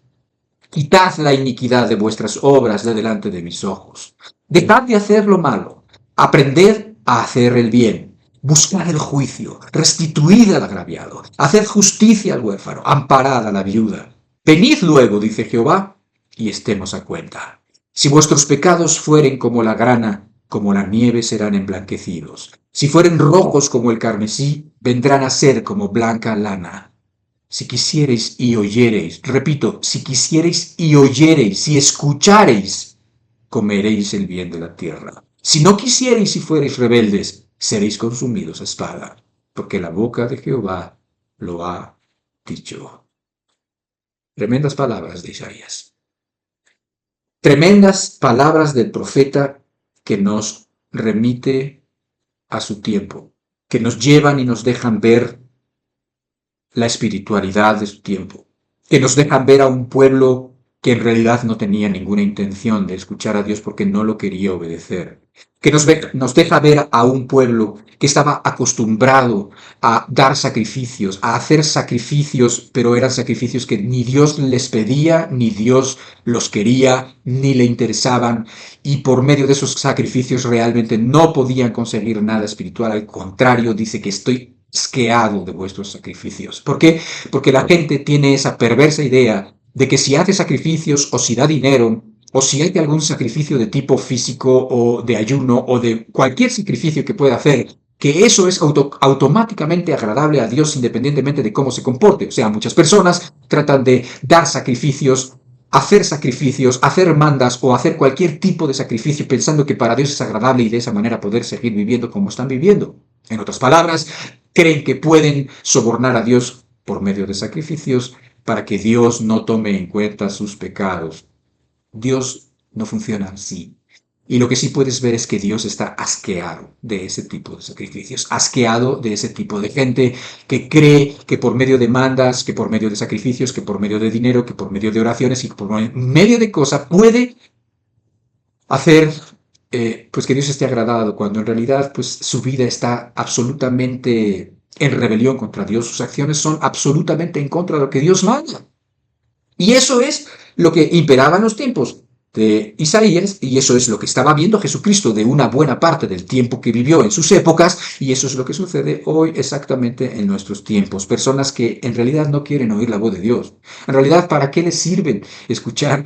Quitad la iniquidad de vuestras obras de delante de mis ojos. Dejad de hacer lo malo. Aprended a hacer el bien. Buscad el juicio. Restituid al agraviado. Haced justicia al huérfano. Amparad a la viuda. Venid luego, dice Jehová, y estemos a cuenta. Si vuestros pecados fueren como la grana, como la nieve serán emblanquecidos. Si fueren rojos como el carmesí, vendrán a ser como blanca lana. Si quisiereis y oyereis, repito, si quisiereis y oyereis, si escuchareis, comeréis el bien de la tierra. Si no quisiereis y fuereis rebeldes, seréis consumidos a espada, porque la boca de Jehová lo ha dicho. Tremendas palabras de Isaías. Tremendas palabras del profeta que nos remite a su tiempo, que nos llevan y nos dejan ver la espiritualidad de su tiempo, que nos dejan ver a un pueblo que en realidad no tenía ninguna intención de escuchar a Dios porque no lo quería obedecer, que nos deja ver a un pueblo que estaba acostumbrado a dar sacrificios, a hacer sacrificios, pero eran sacrificios que ni Dios les pedía, ni Dios los quería, ni le interesaban, y por medio de esos sacrificios realmente no podían conseguir nada espiritual. Al contrario, dice que estoy asqueado de vuestros sacrificios. ¿Por qué? Porque la gente tiene esa perversa idea de que si hace sacrificios o si da dinero o si hay algún sacrificio de tipo físico o de ayuno o de cualquier sacrificio que pueda hacer, que eso es automáticamente agradable a Dios independientemente de cómo se comporte. O sea, muchas personas tratan de dar sacrificios, hacer mandas o hacer cualquier tipo de sacrificio pensando que para Dios es agradable y de esa manera poder seguir viviendo como están viviendo. En otras palabras, creen que pueden sobornar a Dios por medio de sacrificios para que Dios no tome en cuenta sus pecados. Dios no funciona así. Y lo que sí puedes ver es que Dios está asqueado de ese tipo de sacrificios, asqueado de ese tipo de gente que cree que por medio de mandas, que por medio de sacrificios, que por medio de dinero, que por medio de oraciones y que por medio de cosas puede hacer pues que Dios esté agradado, cuando en realidad pues su vida está absolutamente en rebelión contra Dios, sus acciones son absolutamente en contra de lo que Dios manda. Y eso es lo que imperaba en los tiempos de Isaías, y eso es lo que estaba viendo Jesucristo de una buena parte del tiempo que vivió en sus épocas, y eso es lo que sucede hoy exactamente en nuestros tiempos. Personas que en realidad no quieren oír la voz de Dios. En realidad, ¿para qué les sirven escuchar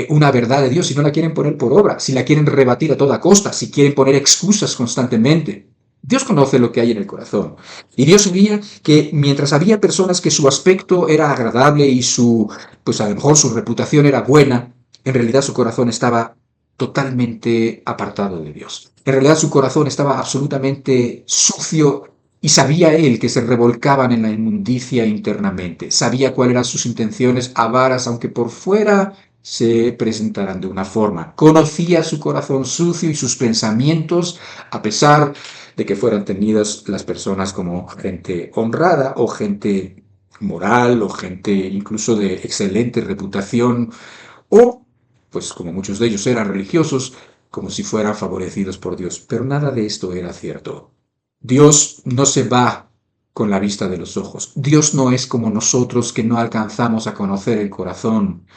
una verdad de Dios si no la quieren poner por obra, si la quieren rebatir a toda costa, si quieren poner excusas constantemente? Dios conoce lo que hay en el corazón. Y Dios sabía que mientras había personas que su aspecto era agradable y pues a lo mejor su reputación era buena, en realidad su corazón estaba totalmente apartado de Dios. En realidad su corazón estaba absolutamente sucio Y sabía él que se revolcaban en la inmundicia internamente. Sabía cuáles eran sus intenciones avaras, aunque por fuera se presentaran de una forma. Conocía su corazón sucio y sus pensamientos, a pesar de que fueran tenidas las personas como gente honrada o gente moral o gente incluso de excelente reputación o, pues como muchos de ellos eran religiosos, como si fueran favorecidos por Dios. Pero nada de esto era cierto. Dios no se va con la vista de los ojos. Dios no es como nosotros que no alcanzamos a conocer el corazón.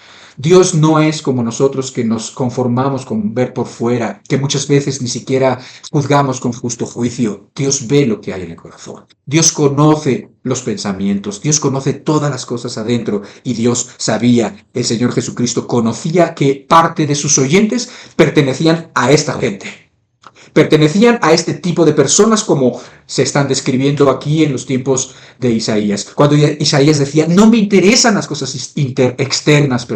Dios no es como nosotros que nos conformamos con ver por fuera, que muchas veces ni siquiera juzgamos con justo juicio. Dios ve lo que hay en el corazón. Dios conoce los pensamientos. Dios conoce todas las cosas adentro. Y Dios sabía, el Señor Jesucristo conocía que parte de sus oyentes pertenecían a esta gente. Pertenecían a este tipo de personas como se están describiendo aquí en los tiempos de Isaías. Cuando Isaías decía, no me interesan las cosas externas,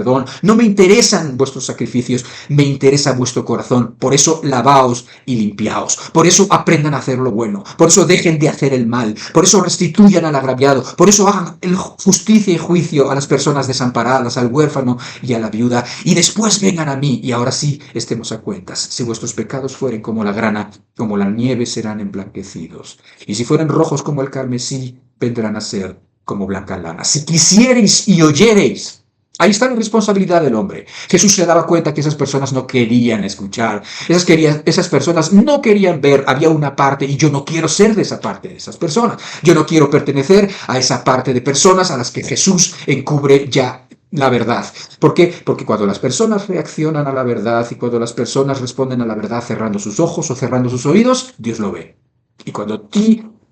no me interesan vuestros sacrificios, me interesa vuestro corazón. Por eso lavaos y limpiaos. Por eso aprendan a hacer lo bueno. Por eso dejen de hacer el mal. Por eso restituyan al agraviado. Por eso hagan justicia y juicio a las personas desamparadas, al huérfano y a la viuda. Y después vengan a mí y ahora sí estemos a cuentas. Si vuestros pecados fueren como la grana, como la nieve serán emblanquecidos. Y si fueren rojos como el carmesí, vendrán a ser como blanca lana. Si quisiereis y oyereis, ahí está la responsabilidad del hombre. Jesús se daba cuenta que esas personas no querían escuchar, esas personas no querían ver, había una parte y yo no quiero ser de esa parte de esas personas. Yo no quiero pertenecer a esa parte de personas a las que Jesús encubre ya la verdad. ¿Por qué? Porque cuando las personas reaccionan a la verdad y cuando las personas responden a la verdad cerrando sus ojos o cerrando sus oídos, Dios lo ve. Y cuando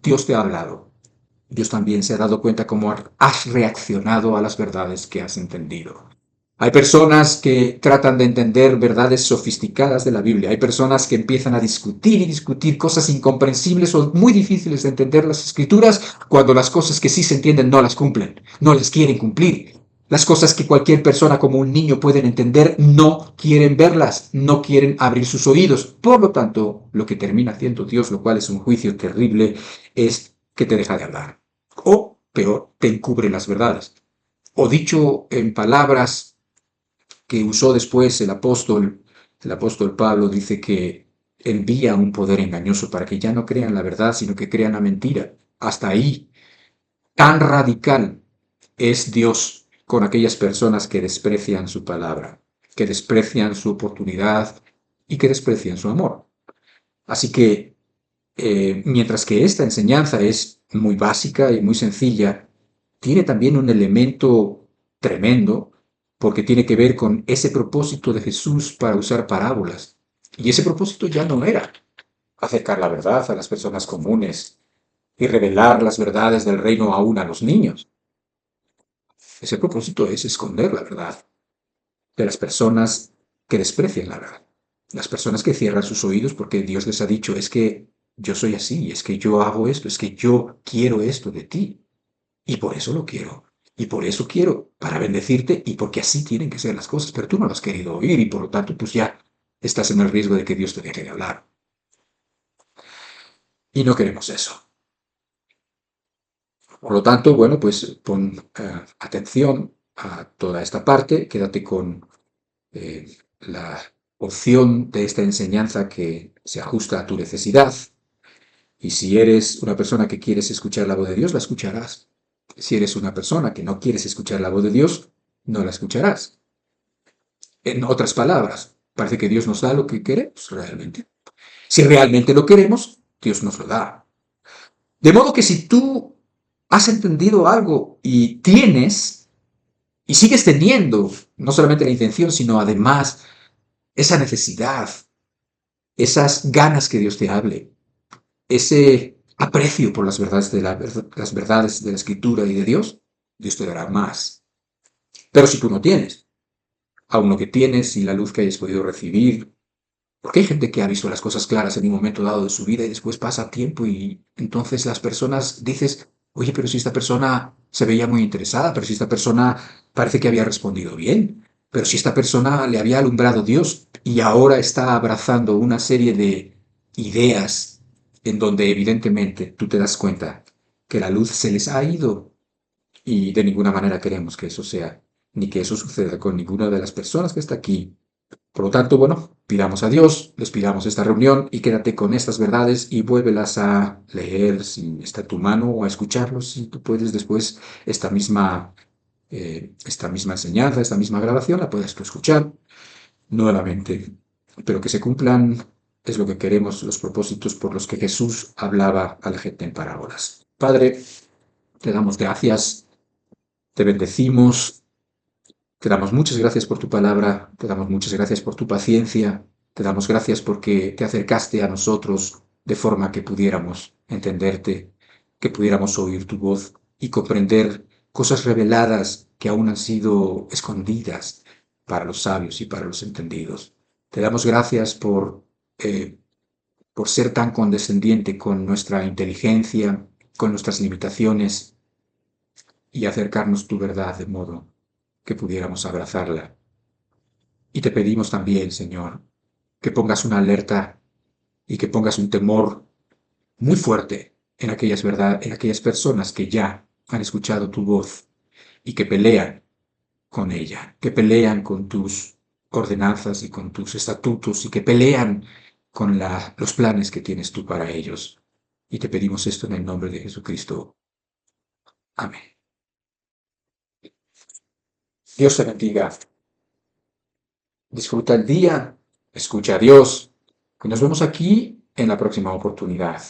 Dios te ha hablado, Dios también se ha dado cuenta cómo has reaccionado a las verdades que has entendido. Hay personas que tratan de entender verdades sofisticadas de la Biblia. Hay personas que empiezan a discutir y discutir cosas incomprensibles o muy difíciles de entender las Escrituras cuando las cosas que sí se entienden no las cumplen, no las quieren cumplir. Las cosas que cualquier persona como un niño pueden entender no quieren verlas, no quieren abrir sus oídos. Por lo tanto, lo que termina haciendo Dios, lo cual es un juicio terrible, es que te deja de hablar. O, peor, te encubre las verdades. O dicho en palabras que usó después el apóstol Pablo, dice que envía un poder engañoso para que ya no crean la verdad, sino que crean la mentira. Hasta ahí, tan radical es Dios con aquellas personas que desprecian su palabra, que desprecian su oportunidad y que desprecian su amor. Así que, mientras que esta enseñanza es muy básica y muy sencilla, tiene también un elemento tremendo porque tiene que ver con ese propósito de Jesús para usar parábolas. Y ese propósito ya no era acercar la verdad a las personas comunes y revelar las verdades del reino aún a los niños. Ese propósito es esconder la verdad de las personas que desprecian la verdad. Las personas que cierran sus oídos porque Dios les ha dicho, es que yo soy así, es que yo hago esto, es que yo quiero esto de ti. Y por eso lo quiero. Y por eso quiero, para bendecirte y porque así tienen que ser las cosas. Pero tú no lo has querido oír y por lo tanto pues ya estás en el riesgo de que Dios te deje de hablar. Y no queremos eso. Por lo tanto, bueno, pues pon atención a toda esta parte, quédate con la opción de esta enseñanza que se ajusta a tu necesidad. Y si eres una persona que quieres escuchar la voz de Dios, la escucharás. Si eres una persona que no quieres escuchar la voz de Dios, no la escucharás. En otras palabras, parece que Dios nos da lo que queremos realmente. Si realmente lo queremos, Dios nos lo da. De modo que si tú has entendido algo y tienes, y sigues teniendo, no solamente la intención, sino además esa necesidad, esas ganas que Dios te hable, ese aprecio por las verdades las verdades de la Escritura y de Dios, Dios te dará más. Pero si tú no tienes, aún lo que tienes y la luz que hayas podido recibir, porque hay gente que ha visto las cosas claras en un momento dado de su vida y después pasa tiempo y entonces las personas dices, oye, pero si esta persona se veía muy interesada, pero si esta persona parece que había respondido bien, pero si esta persona le había alumbrado Dios y ahora está abrazando una serie de ideas en donde evidentemente tú te das cuenta que la luz se les ha ido y de ninguna manera queremos que eso sea, ni que eso suceda con ninguna de las personas que está aquí. Por lo tanto, bueno, pidamos a Dios, les pidamos esta reunión y quédate con estas verdades y vuélvelas a leer si está en tu mano o a escucharlos si tú puedes después esta misma enseñanza, esta misma grabación la puedes tú escuchar nuevamente, pero que se cumplan es lo que queremos, los propósitos por los que Jesús hablaba a la gente en parábolas. Padre, te damos gracias, te bendecimos, te damos muchas gracias por tu palabra, te damos muchas gracias por tu paciencia, te damos gracias porque te acercaste a nosotros de forma que pudiéramos entenderte, que pudiéramos oír tu voz y comprender cosas reveladas que aún han sido escondidas para los sabios y para los entendidos. Te damos gracias por ser tan condescendiente con nuestra inteligencia, con nuestras limitaciones y acercarnos tu verdad de modo que pudiéramos abrazarla. Y te pedimos también, Señor, que pongas una alerta y que pongas un temor muy fuerte en aquellas personas que ya han escuchado tu voz y que pelean con ella, que pelean con tus ordenanzas y con tus estatutos y que pelean con los planes que tienes tú para ellos. Y te pedimos esto en el nombre de Jesucristo. Amén. Dios te bendiga. Disfruta el día, escucha a Dios, y nos vemos aquí en la próxima oportunidad.